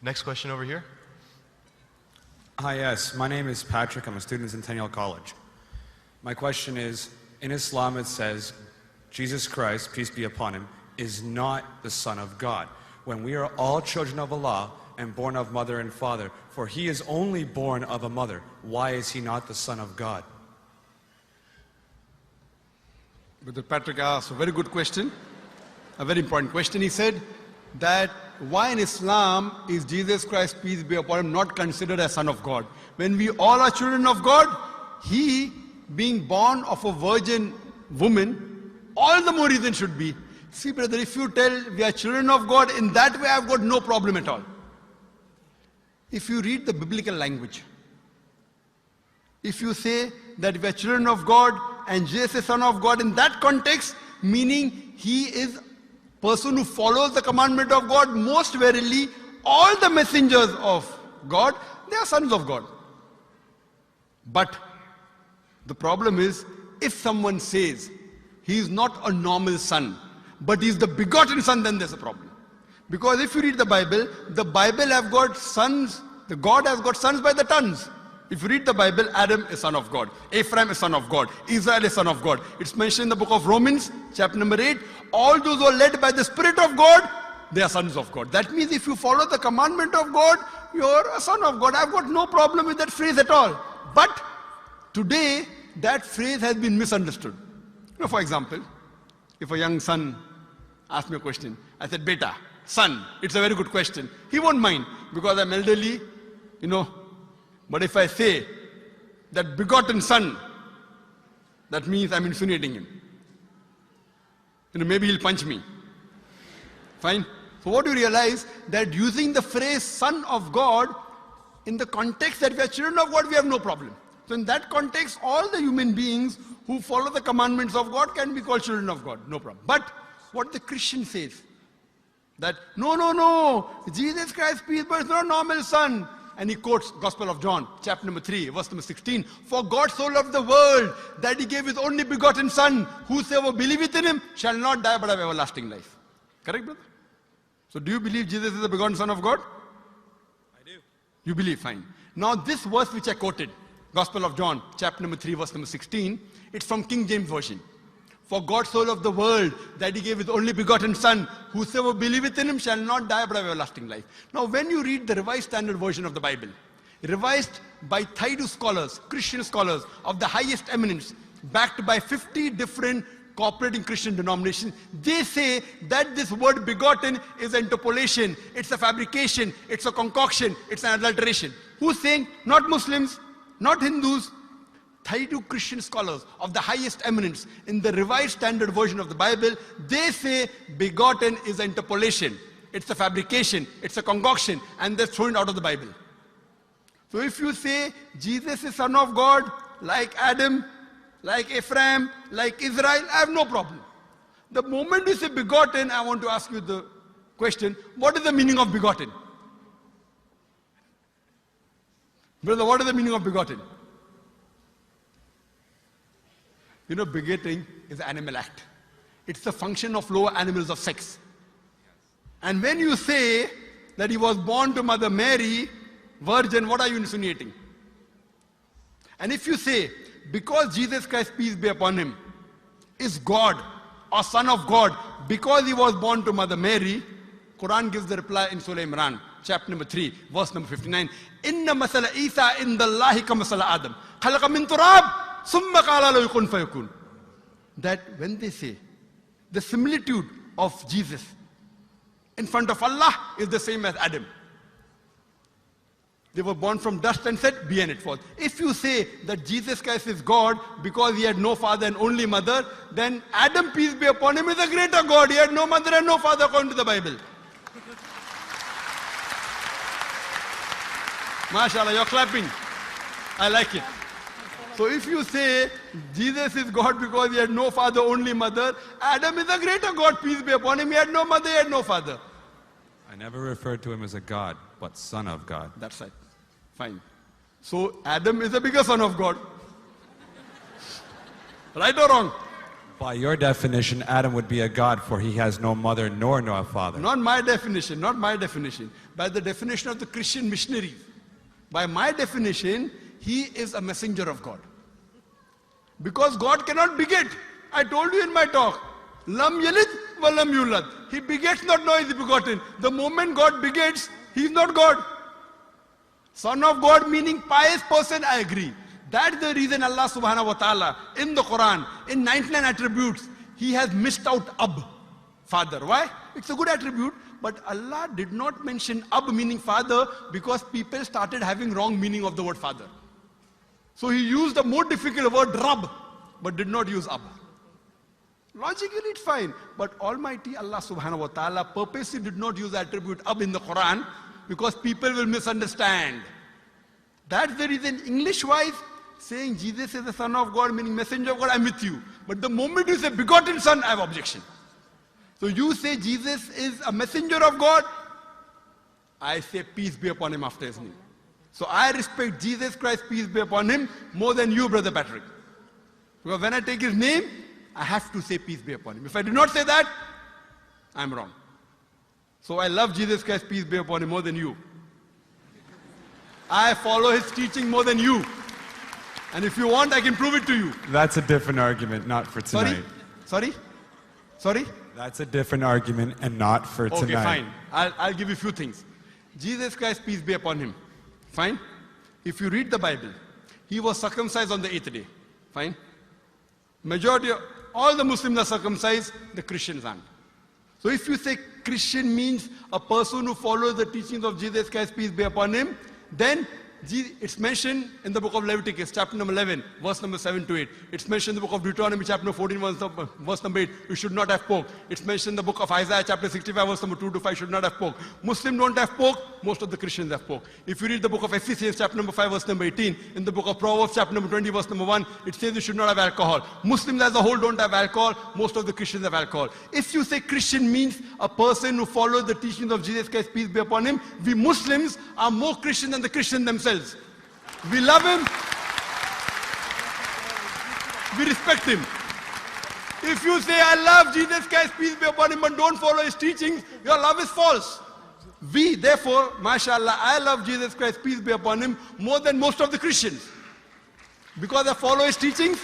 Next question over here. Hi, yes. My name is Patrick. I'm a student at Centennial College. My question is, in Islam it says, Jesus Christ, peace be upon him, is not the Son of God. When we are all children of Allah and born of mother and father, for he is only born of a mother, why is he not the Son of God? Brother Patrick asked a very good question, a very important question. He said that why in Islam is Jesus Christ, peace be upon him, not considered as Son of God? When we all are children of God, he being born of a virgin woman, all the more reason should be. See brother, if you tell we are children of God, in that way I've got no problem at all. If you read the biblical language, if you say that we are children of God and Jesus is Son of God, in that context, meaning he is person who follows the commandment of God, most verily all the messengers of God, they are sons of God. But the problem is, if someone says he is not a normal son, but he is the begotten son, then there's a problem. Because if you read the Bible have got sons, the God has got sons by the tons. If you read the Bible, Adam is son of God, Ephraim is son of God, Israel is son of God. It's mentioned in the book of Romans, chapter number 8, all those who are led by the Spirit of God, they are sons of God. That means if you follow the commandment of God, you're a son of God. I've got no problem with that phrase at all. But today, that phrase has been misunderstood. You know, for example, if a young son asks me a question, I said, Beta, son, it's a very good question. He won't mind because I'm elderly, you know. But if I say that begotten son, that means I'm insinuating him. You know, maybe he'll punch me. Fine? So what do you realize? That using the phrase son of God, in the context that we are children of God, we have no problem. So in that context, all the human beings who follow the commandments of God can be called children of God, no problem. But what the Christian says, that no, Jesus Christ, peace, but it's not a normal son. And he quotes Gospel of John, chapter number 3, verse number 16. For God so loved the world that he gave his only begotten son. Whosoever believeth in him shall not die but have everlasting life. Correct, brother? So do you believe Jesus is the begotten son of God? I do. You believe, fine. Now this verse which I quoted, Gospel of John, chapter number 3, verse number 16, it's from King James Version. For God so loved the world that he gave his only begotten son. Whosoever believeth in him shall not die but have everlasting life. Now when you read the Revised Standard Version of the Bible, revised by Thaidu scholars, Christian scholars of the highest eminence, backed by 50 different cooperating Christian denominations, they say that this word begotten is an interpolation, it's a fabrication, it's a concoction, it's an adulteration. Who's saying? Not Muslims, not Hindus. Thaidu Christian scholars of the highest eminence in the Revised Standard Version of the Bible, they say begotten is an interpolation, it's a fabrication, it's a concoction, and they're throwing it out of the Bible. So if you say Jesus is Son of God, like Adam, like Ephraim, like Israel, I have no problem. The moment you say begotten, I want to ask you the question, what is the meaning of begotten? Brother, what is the meaning of begotten? You know, begetting is an animal act. It's the function of lower animals of sex. And when you say that he was born to Mother Mary, virgin, what are you insinuating? And if you say, because Jesus Christ, peace be upon him, is God or Son of God, because he was born to Mother Mary, Quran gives the reply in Surah Imran, chapter number 3, verse number 59. Inna masala Isa indallahi ka masala Adam. Khalaqa min turab. That when they say the similitude of Jesus in front of Allah is the same as Adam. They were born from dust and said, be and it was. If you say that Jesus Christ is God because he had no father and only mother, then Adam, peace be upon him, is a greater God. He had no mother and no father according to the Bible. MashaAllah, you're clapping. I like it. So if you say Jesus is God because he had no father, only mother, Adam is a greater God, peace be upon him. He had no mother, he had no father. I never referred to him as a God, but Son of God. That's right. Fine. So Adam is a bigger son of God. Right or wrong? By your definition, Adam would be a god, for he has no mother nor no father. Not my definition, not my definition. By the definition of the Christian missionaries. By my definition, he is a messenger of God. Because God cannot beget. I told you in my talk. Lam yalid wa lam yulad. He begets not, nor is he begotten. The moment God begets, he is not God. Son of God meaning pious person, I agree. That's the reason Allah subhanahu wa ta'ala in the Quran, in 99 attributes, he has missed out Ab, father. Why? It's a good attribute, but Allah did not mention Ab meaning father because people started having wrong meaning of the word father. So he used a more difficult word Rab, but did not use Ab. Logically it's fine, but Almighty Allah subhanahu wa ta'ala purposely did not use the attribute Ab in the Quran because people will misunderstand. That's the reason English-wise, saying Jesus is the Son of God, meaning messenger of God, I'm with you. But the moment you say begotten Son, I have objection. So you say Jesus is a messenger of God, I say peace be upon him after his name. So I respect Jesus Christ, peace be upon him, more than you, Brother Patrick. Because when I take his name, I have to say peace be upon him. If I do not say that, I'm wrong. So I love Jesus Christ, peace be upon him, more than you. I follow his teaching more than you. And if you want, I can prove it to you. That's a different argument, not for tonight. Sorry? That's a different argument and not for tonight. Okay, fine. I'll give you a few things. Jesus Christ, peace be upon him. Fine? If you read the Bible, he was circumcised on the 8th day. Fine? Majority of all the Muslims are circumcised, the Christians aren't. So if you say Christian means a person who follows the teachings of Jesus Christ, peace be upon him, then it's mentioned in the book of Leviticus, chapter number 11, verse number 7 to 8. It's mentioned in the book of Deuteronomy, chapter number 14, verse number 8, you should not have pork. It's mentioned in the book of Isaiah, chapter 65, verse number 2 to 5, should not have pork. Muslims don't have pork, most of the Christians have pork. If you read the book of Ephesians, chapter number 5, verse number 18, in the book of Proverbs, chapter number 20, verse number 1, it says you should not have alcohol. Muslims as a whole don't have alcohol, most of the Christians have alcohol. If you say Christian means a person who follows the teachings of Jesus Christ, peace be upon him, we Muslims are more Christian than the Christians themselves. We love him. We respect him. If you say, I love Jesus Christ, peace be upon him, but don't follow his teachings, your love is false. We, therefore, mashallah, I love Jesus Christ, peace be upon him, more than most of the Christians. Because I follow his teachings,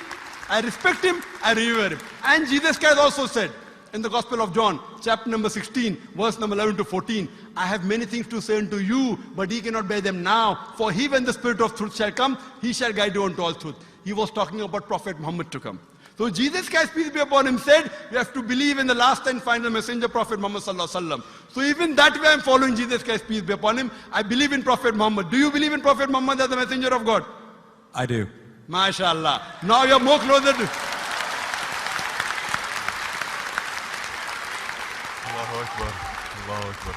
I respect him, I revere him. And Jesus Christ also said, in the Gospel of John, chapter number 16, verse number 11 to 14, I have many things to say unto you, but ye cannot bear them now. For he, when the Spirit of truth shall come, he shall guide you unto all truth. He was talking about Prophet Muhammad to come. So Jesus Christ, peace be upon him, said, you have to believe in the last and final messenger, Prophet Muhammad sallallahu alaihi wasallam. So even that way I'm following Jesus Christ, peace be upon him. I believe in Prophet Muhammad. Do you believe in Prophet Muhammad as the messenger of God? I do. MashaAllah. Now you're more closer to... Allahu Akbar. Allahu Akbar.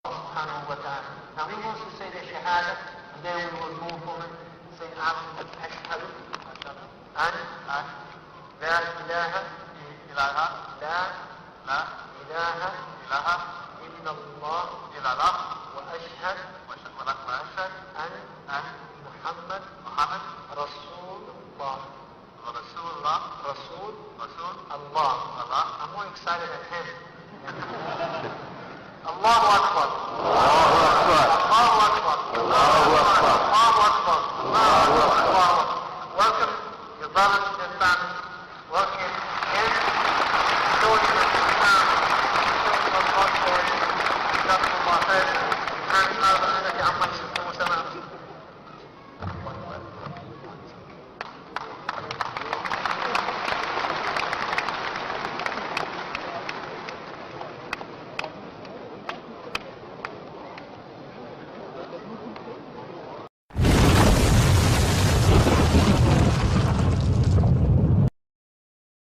Subhanahu wa ta'ala. Now he wants to say the Shahada, and then we will move forward and say Ashhadu an la ilaha illallah wa ashhadu